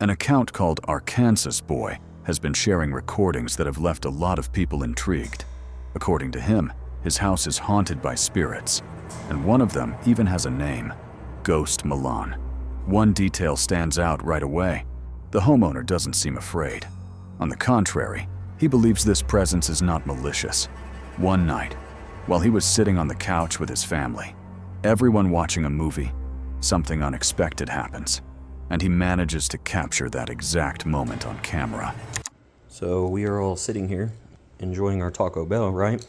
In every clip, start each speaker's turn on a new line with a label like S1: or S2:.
S1: An account called Arkansas Boy has been sharing recordings that have left a lot of people intrigued. According to him, his house is haunted by spirits, and one of them even has a name, Ghost Milan. One detail stands out right away. The homeowner doesn't seem afraid. On the contrary, he believes this presence is not malicious. One night, while he was sitting on the couch with his family, everyone watching a movie, something unexpected happens, and he manages to capture that exact moment on camera.
S2: So we are all sitting here, enjoying our Taco Bell, right?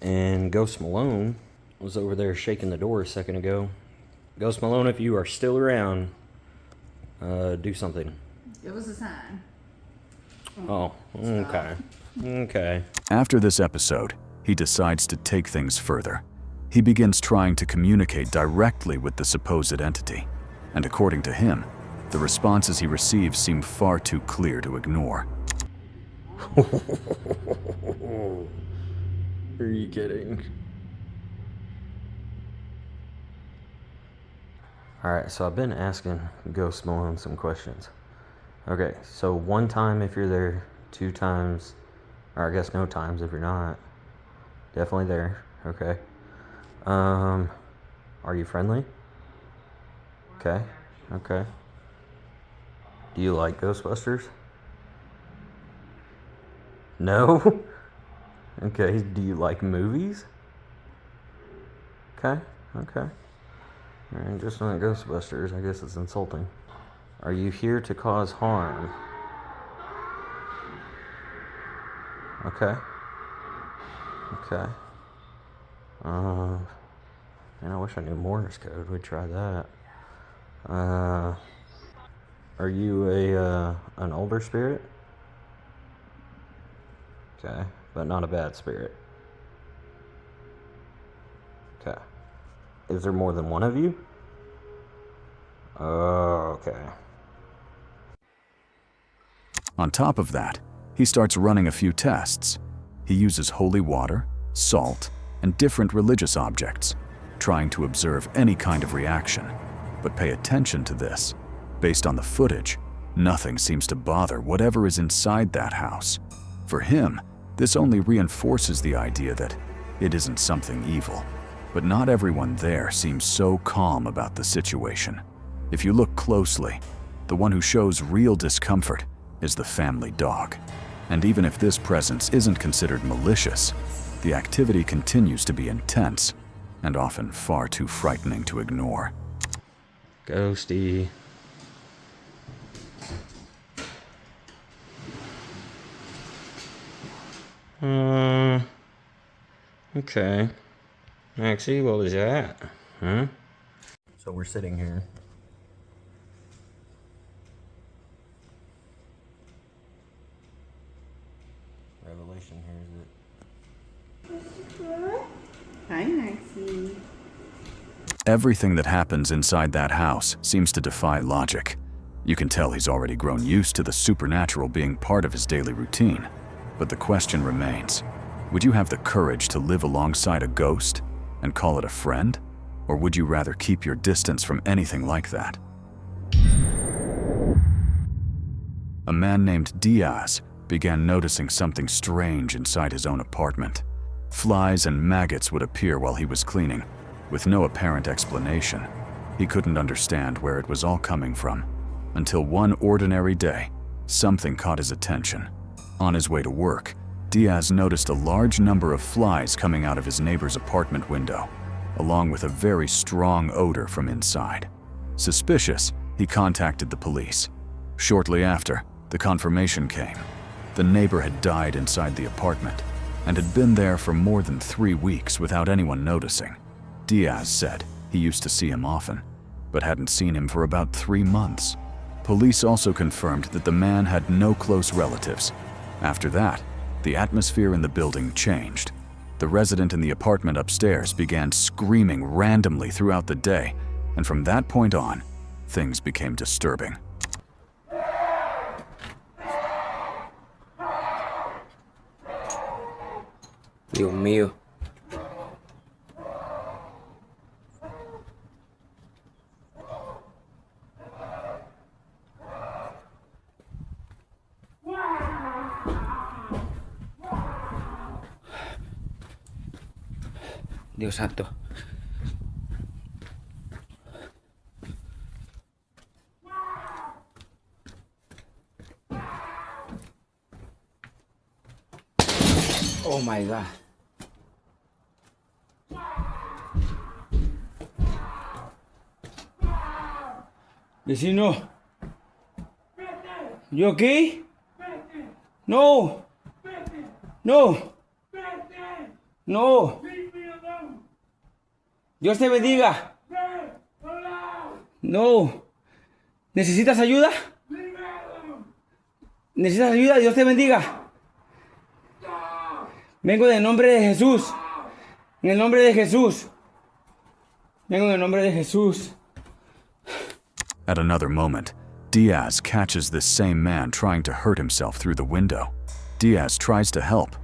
S2: And Ghost Malone was over there shaking the door a second ago. Ghost Malone, if you are still around, do something.
S3: It was a sign.
S2: Oh, okay. Okay.
S1: After this episode, he decides to take things further. He begins trying to communicate directly with the supposed entity, and according to him, the responses he receives seem far too clear to ignore.
S2: Are you kidding? Alright, so I've been asking Ghost Malone some questions. Okay, so 1 time if you're there, 2 times, or I guess no times if you're not. Definitely there, okay. Are you friendly? Okay, okay. Do you like Ghostbusters? No? Okay, do you like movies? Okay, okay. Alright, just not Ghostbusters, I guess it's insulting. Are you here to cause harm? Okay. Okay. Man, I wish I knew Morse code. We'd try that. Are you an older spirit? Okay, but not a bad spirit. Okay. Is there more than one of you? Oh, okay.
S1: On top of that, he starts running a few tests. He uses holy water, salt, and different religious objects, trying to observe any kind of reaction. But pay attention to this. Based on the footage, nothing seems to bother whatever is inside that house. For him, this only reinforces the idea that it isn't something evil. But not everyone there seems so calm about the situation. If you look closely, the one who shows real discomfort is the family dog. And even if this presence isn't considered malicious, the activity continues to be intense and often far too frightening to ignore.
S2: Ghosty. Okay. Maxie, what was that? Huh? So we're sitting here. Revelation here, is it?
S3: Hi, Maxie.
S1: Everything that happens inside that house seems to defy logic. You can tell he's already grown used to the supernatural being part of his daily routine. But the question remains, would you have the courage to live alongside a ghost and call it a friend? Or would you rather keep your distance from anything like that? A man named Diaz began noticing something strange inside his own apartment. Flies and maggots would appear while he was cleaning, with no apparent explanation. He couldn't understand where it was all coming from, until one ordinary day, something caught his attention. On his way to work, Diaz noticed a large number of flies coming out of his neighbor's apartment window, along with a very strong odor from inside. Suspicious, he contacted the police. Shortly after, the confirmation came. The neighbor had died inside the apartment and had been there for more than 3 weeks without anyone noticing. Diaz said he used to see him often, but hadn't seen him for about 3 months. Police also confirmed that the man had no close relatives. After that, the atmosphere in the building changed. The resident in the apartment upstairs began screaming randomly throughout the day, and from that point on, things became disturbing.
S4: Dios mío. Dios santo. Oh my God.
S5: Vecino. You okay? No. No. No. Dios te bendiga. No. ¿Necesitas ayuda? ¿Necesitas ayuda? Dios te bendiga. Vengo en el nombre de Jesús. En el nombre de Jesús. Vengo en el nombre de Jesús.
S1: At another moment, Diaz catches this same man trying to hurt himself through the window. Diaz tries to help,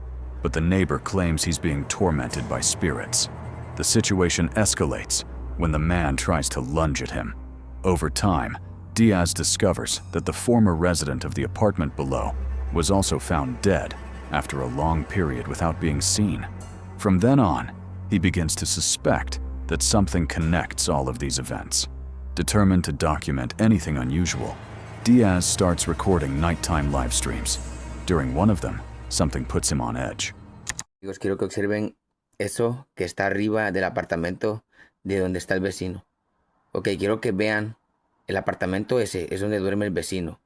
S1: but the neighbor claims he's being tormented by spirits. The situation escalates when the man tries to lunge at him. Over time, Diaz discovers that the former resident of the apartment below was also found dead after a long period without being seen. From then on, he begins to suspect that something connects all of these events. Determined to document anything unusual, Diaz starts recording nighttime live streams. During one of them, something puts him on edge.
S4: Amigos, quiero que observen eso que está arriba del apartamento de donde está el vecino. Ok, quiero que vean el apartamento ese, es donde duerme el vecino.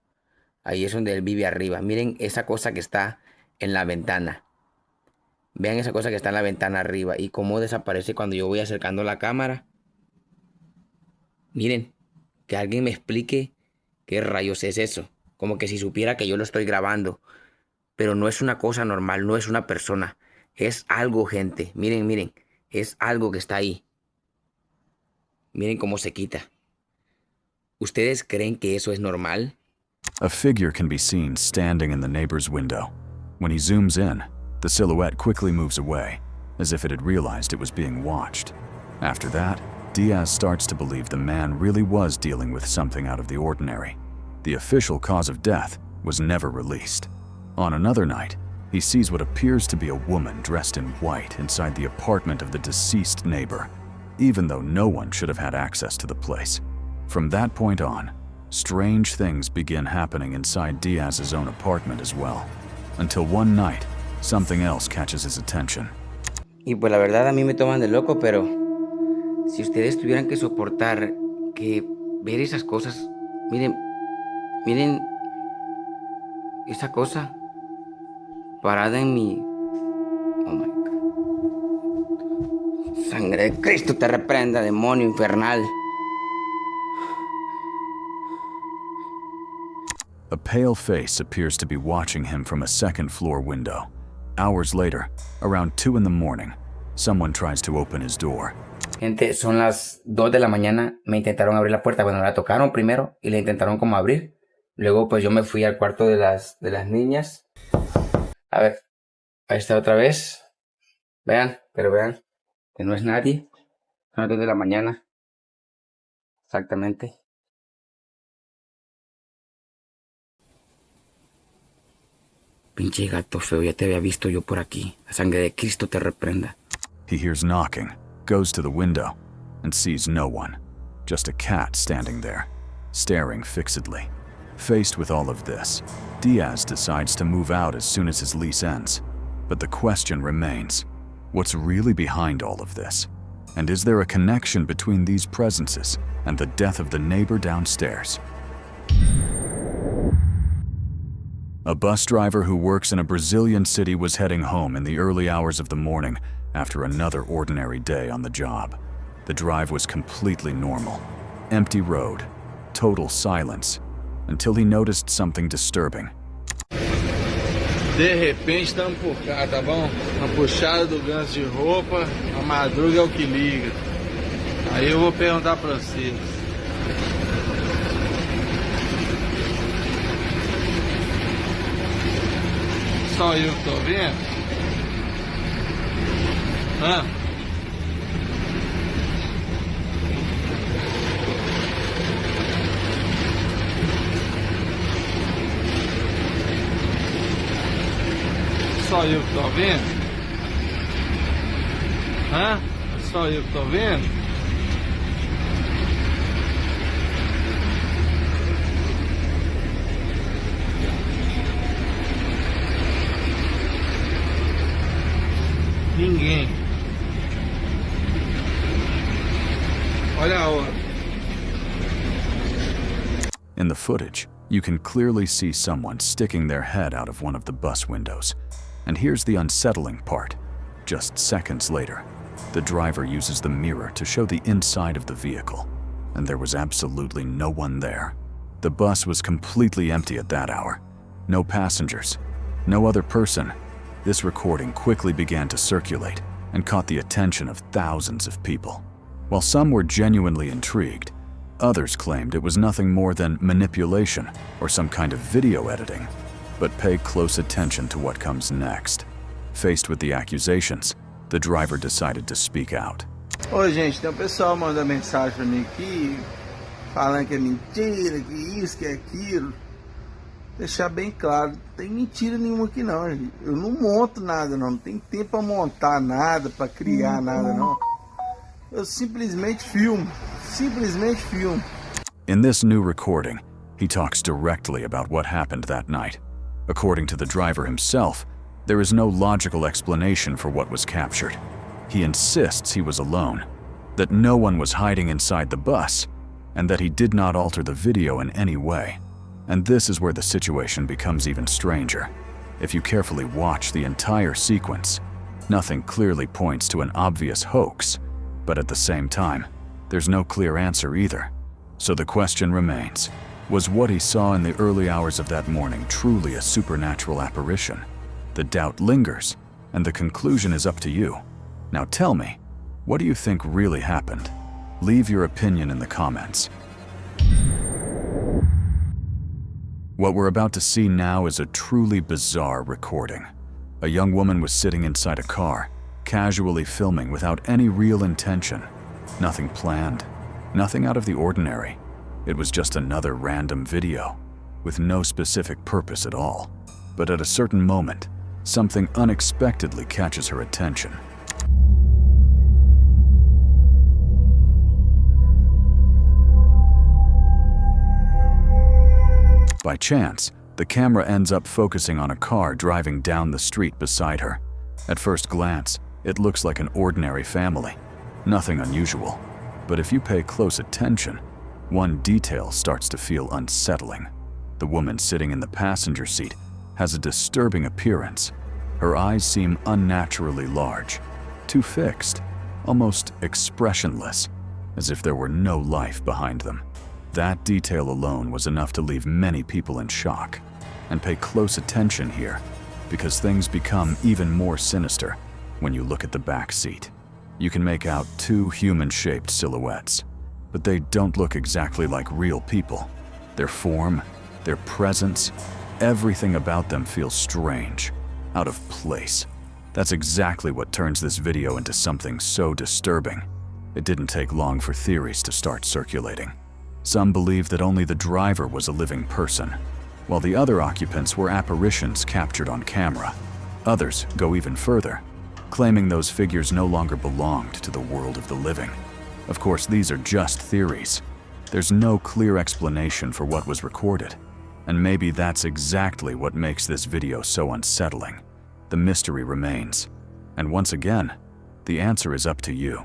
S4: Ahí es donde él vive arriba. Miren esa cosa que está en la ventana. Vean esa cosa que está en la ventana arriba y cómo desaparece cuando yo voy acercando la cámara. Miren, que alguien me explique qué rayos es eso. Como que si supiera que yo lo estoy grabando. Pero no es una cosa normal, no es una persona. Es algo, gente. Miren, miren. Es algo que está ahí. Miren cómo se quita. ¿Ustedes creen que eso es normal?
S1: A figure can be seen standing in the neighbor's window. When he zooms in, the silhouette quickly moves away, as if it had realized it was being watched. After that, Diaz starts to believe the man really was dealing with something out of the ordinary. The official cause of death was never released. On another night, he sees what appears to be a woman dressed in white inside the apartment of the deceased neighbor, even though no one should have had access to the place. From that point on, strange things begin happening inside Diaz's own apartment as well, until one night, something else catches his attention.
S4: Y pues la verdad a mí me toman de loco, pero si ustedes tuvieran que soportar que ver esas cosas, miren, miren esa cosa parada en mi... Oh my God. Sangre de Cristo te reprenda, demonio infernal.
S1: A pale face appears to be watching him from a second-floor window. Hours later, around 2 in the morning, someone tries to open his door.
S4: Gente, son las 2 de la mañana, me intentaron abrir la puerta, bueno, la tocaron primero y la intentaron como abrir. Luego pues yo me fui al cuarto de las niñas. A ver, ahí está otra vez. Vean, pero vean que no es nadie. Son las 2 de la mañana. Exactamente. Pinche gato feo, ya te había visto yo por aquí. La sangre de Cristo te reprenda.
S1: He hears knocking, goes to the window, and sees no one. Just a cat standing there, staring fixedly. Faced with all of this, Diaz decides to move out as soon as his lease ends. But the question remains, what's really behind all of this? And is there a connection between these presences and the death of the neighbor downstairs? A bus driver who works in a Brazilian city was heading home in the early hours of the morning after another ordinary day on the job. The drive was completely normal. Empty road, total silence, until he noticed something disturbing.
S6: De repente estamos por cá, tá bom? Uma puxada do ganso de roupa, a madruga é o que liga. Aí eu vou perguntar pra vocês. Só eu que tô vendo? Hã? Só eu que tô vendo? Hã? só eu que tô vendo? Ninguém. Olha a hora.
S1: In the footage, you can clearly see someone sticking their head out of one of the bus windows. And here's the unsettling part. Just seconds later, the driver uses the mirror to show the inside of the vehicle, and there was absolutely no one there. The bus was completely empty at that hour. No passengers, no other person. This recording quickly began to circulate and caught the attention of thousands of people. While some were genuinely intrigued, others claimed it was nothing more than manipulation or some kind of video editing. But pay close attention to what comes next. Faced with the accusations, the driver decided to speak out.
S6: Oi, gente, tem um pessoal mandando mensagem pra mim aqui, falando que é mentira, que isso, que é aquilo. Deixar bem claro, não tem mentira nenhuma aqui não, gente. Eu não monto nada não tem tempo pra montar nada, pra criar nada não. Eu simplesmente filmo.
S1: In this new recording, he talks directly about what happened that night. According to the driver himself, there is no logical explanation for what was captured. He insists he was alone, that no one was hiding inside the bus, and that he did not alter the video in any way. And this is where the situation becomes even stranger. If you carefully watch the entire sequence, nothing clearly points to an obvious hoax, but at the same time, there's no clear answer either. So the question remains, was what he saw in the early hours of that morning truly a supernatural apparition? The doubt lingers, and the conclusion is up to you. Now tell me, what do you think really happened? Leave your opinion in the comments. What we're about to see now is a truly bizarre recording. A young woman was sitting inside a car, casually filming without any real intention. Nothing planned, nothing out of the ordinary. It was just another random video, with no specific purpose at all. But at a certain moment, something unexpectedly catches her attention. By chance, the camera ends up focusing on a car driving down the street beside her. At first glance, it looks like an ordinary family. Nothing unusual. But if you pay close attention, one detail starts to feel unsettling. The woman sitting in the passenger seat has a disturbing appearance. Her eyes seem unnaturally large, too fixed, almost expressionless, as if there were no life behind them. That detail alone was enough to leave many people in shock. And pay close attention here, because things become even more sinister when you look at the back seat. You can make out two human-shaped silhouettes, but they don't look exactly like real people. Their form, their presence, everything about them feels strange, out of place. That's exactly what turns this video into something so disturbing. It didn't take long for theories to start circulating. Some believe that only the driver was a living person, while the other occupants were apparitions captured on camera. Others go even further, claiming those figures no longer belonged to the world of the living. Of course, these are just theories. There's no clear explanation for what was recorded, and maybe that's exactly what makes this video so unsettling. The mystery remains, and once again, the answer is up to you.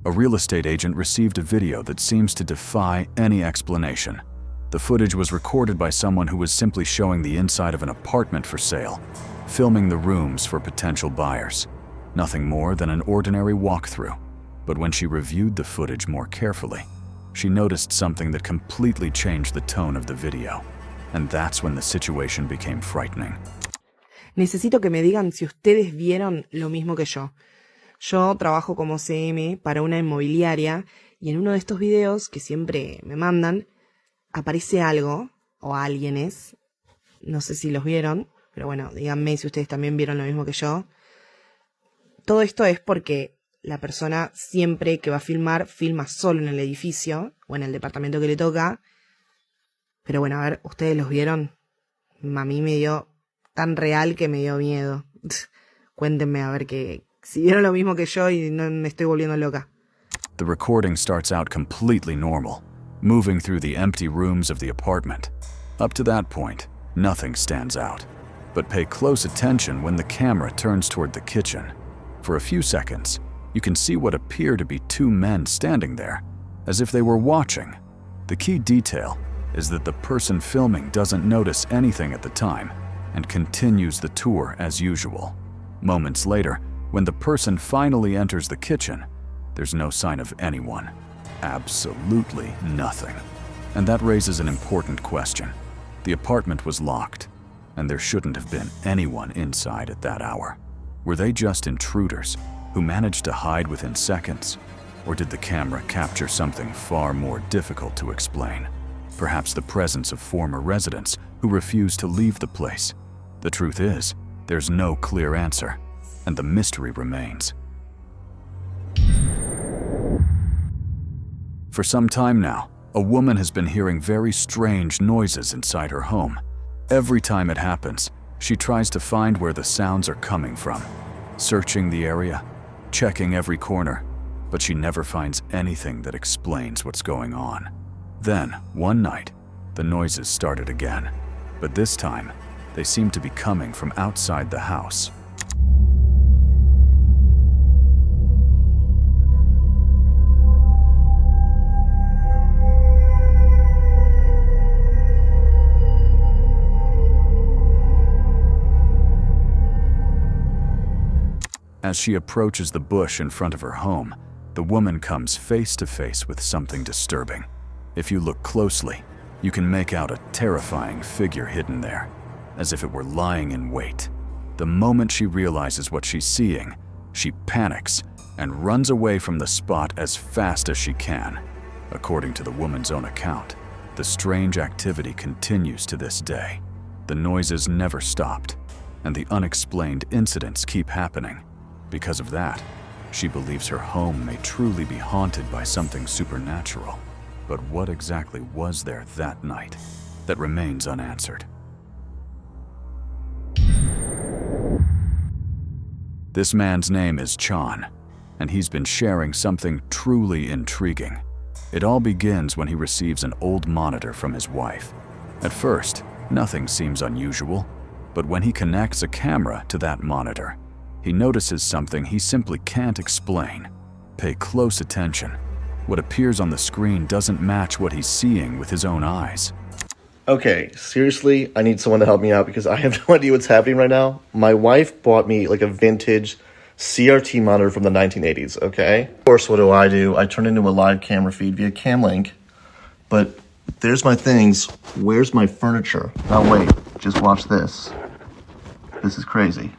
S1: A real estate agent received a video that seems to defy any explanation. The footage was recorded by someone who was simply showing the inside of an apartment for sale, filming the rooms for potential buyers. Nothing more than an ordinary walkthrough. But when she reviewed the footage more carefully, she noticed something that completely changed the tone of the video. And that's when the situation became frightening.
S7: Necesito que me digan si ustedes vieron lo mismo que yo. Yo trabajo como CM para una inmobiliaria y en uno de estos videos que siempre me mandan aparece algo o alguienes, no sé si los vieron, pero bueno, díganme si ustedes también vieron lo mismo que yo. Todo esto es porque la persona siempre que va a filmar, filma solo en el edificio o en el departamento que le toca. Pero bueno, a ver, ¿ustedes los vieron? A mí me dio tan real que me dio miedo. Cuéntenme a ver si vieron lo mismo que yo y no me estoy volviendo loca.
S1: The recording starts out completely normal, moving through the empty rooms of the apartment. Up to that point, nothing stands out. But pay close attention when the camera turns toward the kitchen. For a few seconds, you can see what appear to be two men standing there, as if they were watching. The key detail is that the person filming doesn't notice anything at the time and continues the tour as usual. Moments later, when the person finally enters the kitchen, there's no sign of anyone. Absolutely nothing. And that raises an important question. The apartment was locked, and there shouldn't have been anyone inside at that hour. Were they just intruders who managed to hide within seconds? Or did the camera capture something far more difficult to explain? Perhaps the presence of former residents who refused to leave the place. The truth is, there's no clear answer, and the mystery remains. For some time now, a woman has been hearing very strange noises inside her home. Every time it happens, she tries to find where the sounds are coming from, searching the area, checking every corner, but she never finds anything that explains what's going on. Then, one night, the noises started again, but this time, they seem to be coming from outside the house. As she approaches the bush in front of her home, the woman comes face to face with something disturbing. If you look closely, you can make out a terrifying figure hidden there, as if it were lying in wait. The moment she realizes what she's seeing, she panics and runs away from the spot as fast as she can. According to the woman's own account, the strange activity continues to this day. The noises never stopped, and the unexplained incidents keep happening. Because of that, she believes her home may truly be haunted by something supernatural. But what exactly was there that night that remains unanswered? This man's name is Chan, and he's been sharing something truly intriguing. It all begins when he receives an old monitor from his wife. At first, nothing seems unusual, but when he connects a camera to that monitor, he notices something he simply can't explain. Pay close attention. What appears on the screen doesn't match what he's seeing with his own eyes.
S8: Okay, seriously, I need someone to help me out because I have no idea what's happening right now. My wife bought me like a vintage CRT monitor from the 1980s, okay? Of course, what do? I turn into a live camera feed via Camlink, but there's my things. Where's my furniture? Now wait, just watch this. This is crazy.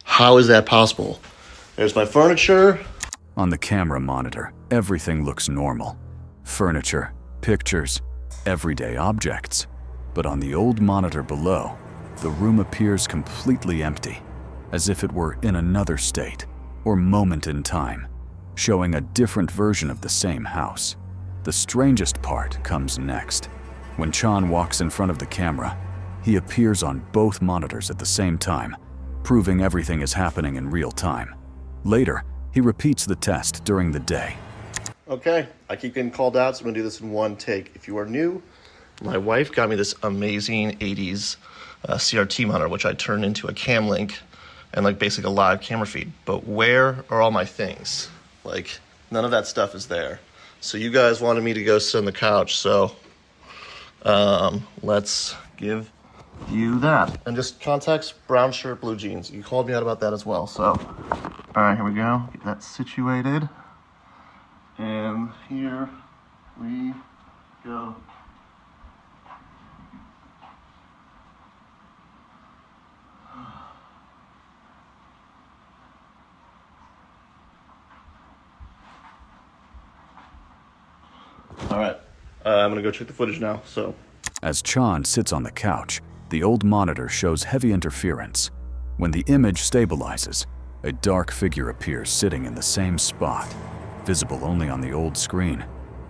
S8: How is that possible? There's my furniture.
S1: On the camera monitor, everything looks normal. Furniture, pictures, everyday objects. But on the old monitor below, the room appears completely empty, as if it were in another state or moment in time, showing a different version of the same house. The strangest part comes next. When Chan walks in front of the camera, he appears on both monitors at the same time, proving everything is happening in real time. Later, he repeats the test during the day.
S8: Okay, I keep getting called out, so I'm gonna do this in one take. If you are new, my wife got me this amazing 80s CRT monitor, which I turned into a Camlink and like basically a live camera feed. But where are all my things? Like, none of that stuff is there. So you guys wanted me to go sit on the couch, so let's give you that. And just contacts, brown shirt, blue jeans. You called me out about that as well, so. All right, here we go. Get that situated. And here we go. All right, I'm gonna go check the footage now, so.
S1: As Chan sits on the couch, the old monitor shows heavy interference. When the image stabilizes, a dark figure appears sitting in the same spot, visible only on the old screen.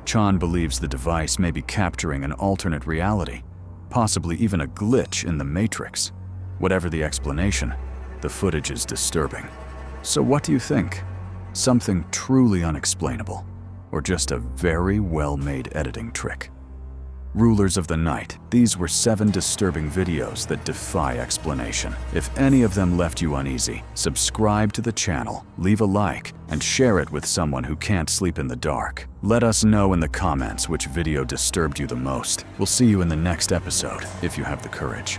S1: Chan believes the device may be capturing an alternate reality, possibly even a glitch in the Matrix. Whatever the explanation, the footage is disturbing. So what do you think? Something truly unexplainable, or just a very well-made editing trick? Rulers of the night, these were 7 disturbing videos that defy explanation. If any of them left you uneasy, subscribe to the channel, leave a like, and share it with someone who can't sleep in the dark. Let us know in the comments which video disturbed you the most. We'll see you in the next episode, if you have the courage.